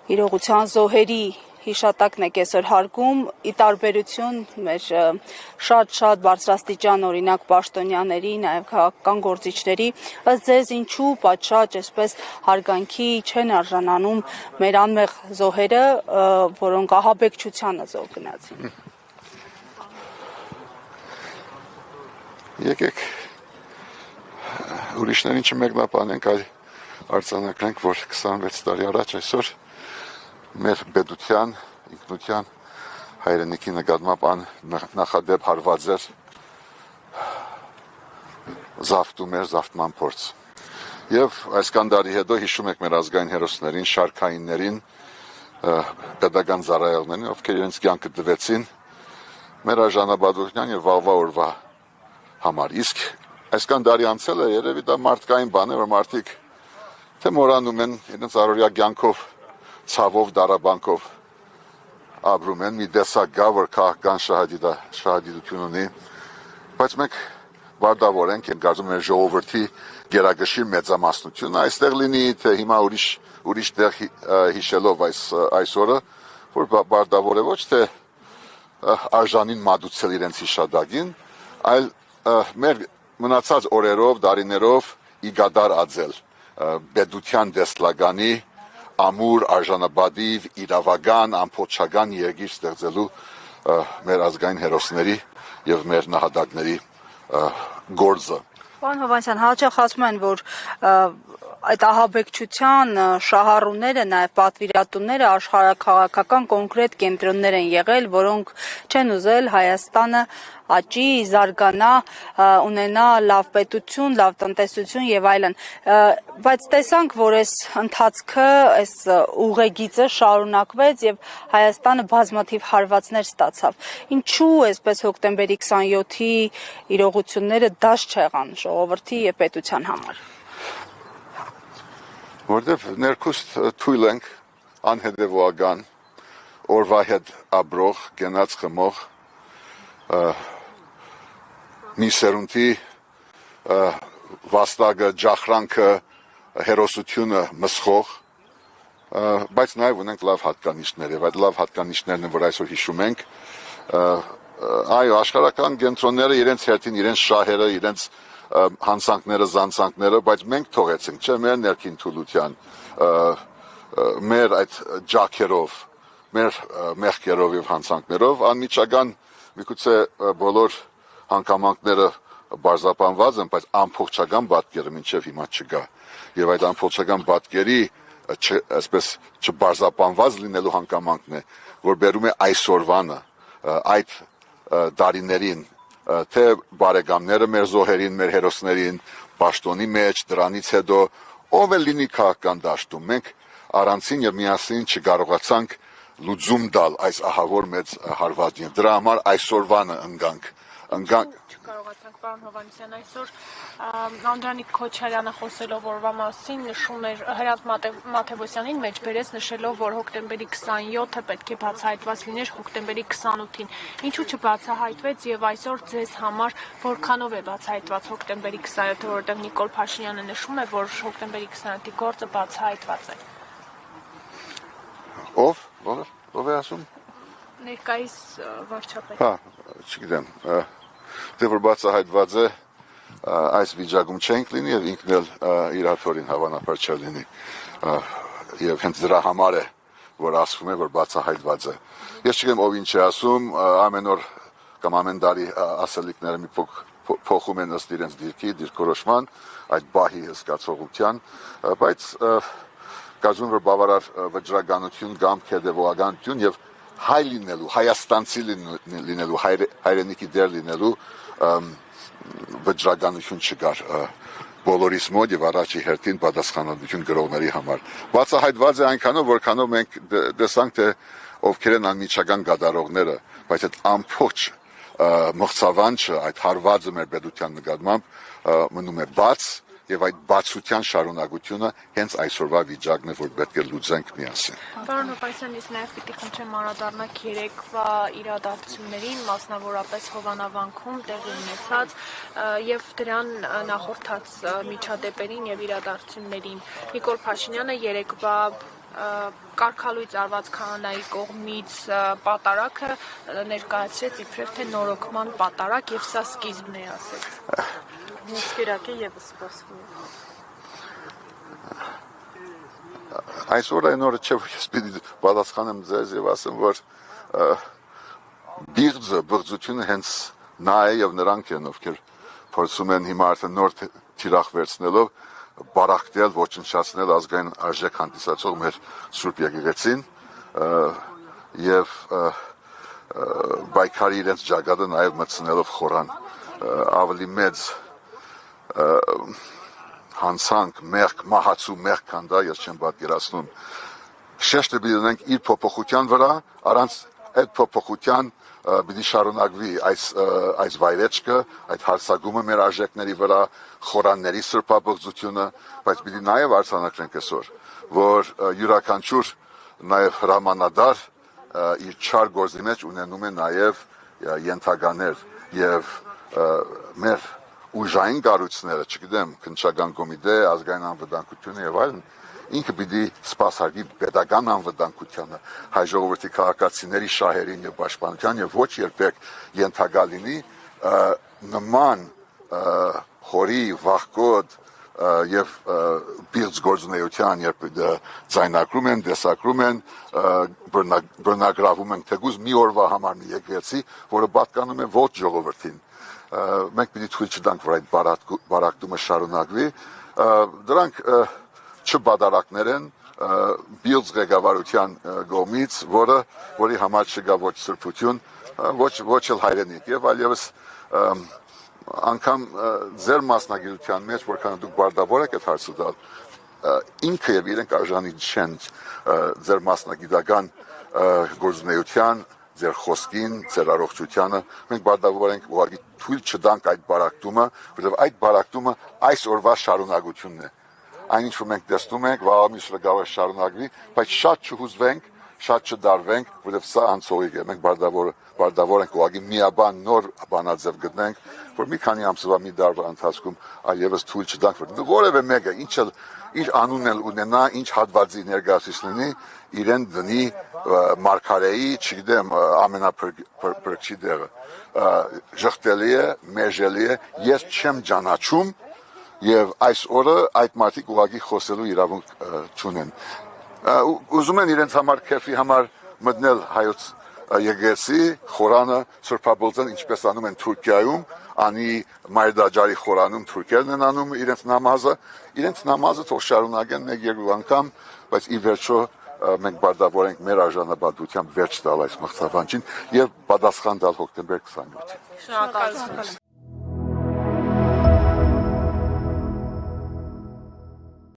իրողության զոհերի հիշատակն եք այսօր հարգում, ի տարբերություն մեր շատ բարձրաստիճան օրինակ պաշտոնյաների, նաև քաղաքական գործիչների, ըստ ձեզ ինչու պատշաճ այսպես հարգանքի չեն արժանանում մեր անմեղ զոհերը, որոնք ահաբեկչությանը զոհ գնացին։ Եկեք ուրիշներին չմեկնաբանենք, այլ արձանագրենք, որ 26 տարի առաջ այսօր մեր պետության, ինքնության հայրենիքի նկատմամբ նախադեպ հարված էր զավթում էր զավթման փորձ։ Եվ այս կանդարի հետո հիշում եք մեր ազգային հերոսներին, շարքայիններին, պետական ծառայողներին, ովքեր իրենց կյանքը տվեցին մեր արժանապատվության եւ վաղվա օրվա համար։ Իսկ այս կանդարի անցել է երևի դա մարդկային բան է, որ մարդիկ թե մոռանում են իրենց առօրյա կյանքով, ցավով, դարաբանքով ապրում են, մի տեսակ գա, որ քաղաքական շահադիտություն ունի, բայց մենք վարդավոր ենք, եմ կարծում եմ ժողովրդի գերագշի մեծամասնությունը այստեղ լինի, թե հիմա ուրիշ տեղ հիշելով այս օրը, որ վարդավոր է ոչ թե արժանին մատուցել իրենց հիշադակին, այլ մեր մնացած օրերով, դարիներով իգադար ածել պետության դեսլագանի ամուր, արժանապատիվ, իրավական, ամփոփչական երկիր ստեղծելու մեր ազգային հերոսների եւ մեր նահատակների գործը։ Պարոն Հովհաննիսյան, հաճախ ասում են, որ այդ ահաբեկչության շահառուները, նաև պատվիրատուները աշխարհաքաղաքական կոնկրետ կենտրոններ են եղել, որոնք չեն ուզել Հայաստանը աճի, զարգանա, ունենա լավ պետություն, լավ տնտեսություն եւ այլն։ Բայց տեսանք, որ այս ընթացքը, այս ուղեգիծը շարունակվեց եւ Հայաստանը բազմաթիվ հարվածներ ստացավ։ Ինչու այսպես հոկտեմբերի 27-ի իրողությունները դաշ չեղան ժողովրդի եւ պետության համար։ Որտեվ ներքուստ թույլ ենք անհետևողական օրվա հետ ապրող, գնաց խմող մի սերունդի վաստակը, ջախրանքը, հերոսությունը մսխող, բայց նաև ունենք լավ հատկանիշներ եւ այդ լավ հատկանիշներն են, որ այսօր հիշում ենք, այո, աշխարհական կենտրոնները իրենց հերթին, իրենց շահերը, իրենց հանցանքները, զանցանքները, բայց մենք թողեցինք, չէ, մեր ներքին թուլության, մեր այդ ջաքերով, մեր մեղքերով եւ հանցանքներով անմիջական միգուցե բոլոր հանգամանքները բարձրապանված են, բայց ամբողջական պատկերը մինչև հիմա չկա։ Եվ այդ ամբողջական պատկերի այսպես չբարձրապանված լինելու հանգամանքն է, որ բերում է այսօրվանը, այդ դարիներին, թե բարեկամները մեր զոհերին, մեր հերոսներին, պաշտոնի մեջ, դրանից հետո ով է լինի քաղաքական դաշտում, մենք առանցին եւ միասին չկարողացանք լուծում տալ այս ահավոր մեծ հարվածին։ Դրա համար այսօրվանը ընկանք Չկարողացանք, պարոն Հովհաննիսյան, այսօր Անդրանիկ Քոչարյանը խոսելով օրվա մասին նշում էր Հրանտ Մաթևոսյանին մեջ բերեց նշելով, որ հոկտեմբերի 27-ը պետք է բացահայտված լիներ հոկտեմբերի 28-ին։ Ինչու չբացահայտվեց եւ այսօր ձեզ համար որքանով է բացահայտված հոկտեմբերի 27-ը, որովհետեւ Նիկոլ Փաշինյանը նշում է, որ հոկտեմբերի 27-ի գործը բացահայտված է։ Ով է ասում։ Ներկայիս վարչապետ։ Հա, չգիտեմ, դե որ բացահայտված է, այս վիճակում չենք լինի եւ ինքն էլ իր հաթորին հավանաբար չլինի եւ հենց դրա համար է որ ասվում է որ բացահայտված է։ Ես չգիտեմ ով ինչ է ասում, ամեն օր կամ ամեն տարի ասելիքները մի փոխում են ըստ իրենց դիրքորոշման, այդ բահի հսկացողության, բայց կարծում որ բավարար վճռականություն կամ հետևողականություն եւ հայ լինելու, հայաստանցի լինելու, հայրենիքի դեր լինելու վճռականություն չկար բոլորիս մոտ եւ առաջի հերթին պատասխանատվություն գրողների համար։ Բացահայտված է այնքանով, որքանով մենք տեսանք, թե ովքեր են անմիջական գդարողները, բայց այդ ամբողջ մղձավանջը, այդ հարվածը մեր պետության նկատմամբ մնում է բաց եւ այդ բացության շարունակությունը հենց այսօրվա վիճակն է, որ պետք է լուծենք միասին։ Պարոն Հովհաննիսյան, ես նաեւ պիտի խնդրեմ անդրադառնալ երեկվա իրադարձություններին, մասնավորապես Հովանավանքում տեղի ունեցած եւ դրան նախորդած միջադեպերին եւ իրադարձություններին։ Նիկոլ Փաշինյանը երեկվա կարգալույծ արված քահանայի կողմից պատարագը ներկայացրեց իբրև թե նորոգման պատարագ եւ սա սկիզբն է ասեց։ Մյուս կերակը եւս սպասվում է։ Այսօր այն օրը չէ, որ ես պիտի պատասխանեմ ձեզ եւ ասեմ, որ բղձությունը հենց նա է եւ նրանք են, ովքեր փորձում են հիմա արդեն նոր թիրախ վերցնելով բարակտել, ոչնչացնել ազգային արժեք հանդիսացող մեր Սուրբ Եկեղեցին եւ բայկարի իրենց ջագադը նաեւ մտցնելով խորան ավելի մեծ հանցանք, մեղք, մահացու մեղք կան դա, ես չեմ պատկերացնում։ Շեշտը պիտի դնենք իր փոփոխության վրա, առանց այդ փոփոխության պիտի շարունակվի այս վայրեջքը, այդ հարցակումը մեր արժեքների վրա, խորանների սրբաբղձությունը, բայց պիտի նաև արձանագրենք այսօր, որ յուրաքանչյուր նաև հրամանատար իր չար գործի մեջ ունենում է նաև ենթականեր եւ մեր ուժային կառույցները, չգիտեմ, քննչական կոմիտե, ազգային անվտանգությունը եւ այլն, ինքը պիտի սպասարկի պետական անվտանգությանը, հայ ժողովրդի քաղաքացիների շահերին եւ պաշտպանության եւ ոչ երբեք ենթակա լինի նման խորի վախկոտ եւ բիղձ գործունեության, երբ ձայնագրում են, տեսակրում են, բռնագրավում են թեկուզ մի օրվա համար մի եկեղեցի, որը պատկանում է ոչ ժողովրդին։ Մենք պիտի թույլ չտանք, որ այդ բարակտումը շարունակվի։ Դրանք չբադարակներ են բիլձ ղեկավարության կողմից, որի համար չկա ոչ սրբություն, ոչ էլ հայրենիք եւ այլևս անգամ ձեր մասնագիտության մեջ, որքան դուք բարդավոր եք այդ հարցը տալ, ինքը եւ իրենք արժանի չեն ձեր մասնագիտական գործունեության, ձեր խոսքին, ձեր առողջությանը, մենք բարդավոր ենք ուղղակի թույլ չտանք այդ բարակտումը, որովհետեւ այդ բարակտումը այս օրվա շարունակությունն է։ Այնինչ որ մենք տեսնում ենք, վաղամիսը կարող է շարունակվի, բայց շատ չհուզվենք, շատ չդարվենք, որովհետև սա անցողիկ է։ Մենք բարդավոր ենք ուղղակի միաբան նոր բանաձև գտնենք, որ մի քանի ամսվա մի դարվա ընթացքում այլևս թույլ չտանք, որ որևէ մեկը ինչ էլ իր անունն էլ ունենա, ինչ հատվածի ներկայացուցիչ լինի, իրեն դնի մարգարեի, չգիտեմ, ամենափրկչի դերը։ Ժխտելի է, մերժելի է, ես չեմ ճանաչում եւ այս օրը այդ մարդիկ ուղղակի խոսելու իրավունք չունեն։ Ուզում են իրենց համար քեֆի համար մտնել հայոց եկեղեցի, խորանը սրբաբղձեն, ինչպես անում են Թուրքիայում, անի Մայրդաջարի խորանում թուրքերն են անում իրենց նամազը թող շարունակեն մեկ-երկու անգամ, բայց ի վերջո մենք բարդավոր ենք մեր արժանապատվությամբ վերջ տալ այս մղձավանջին եւ պատասխան տալ հոկտեմբեր 27-ին։ Շնորհակալություն։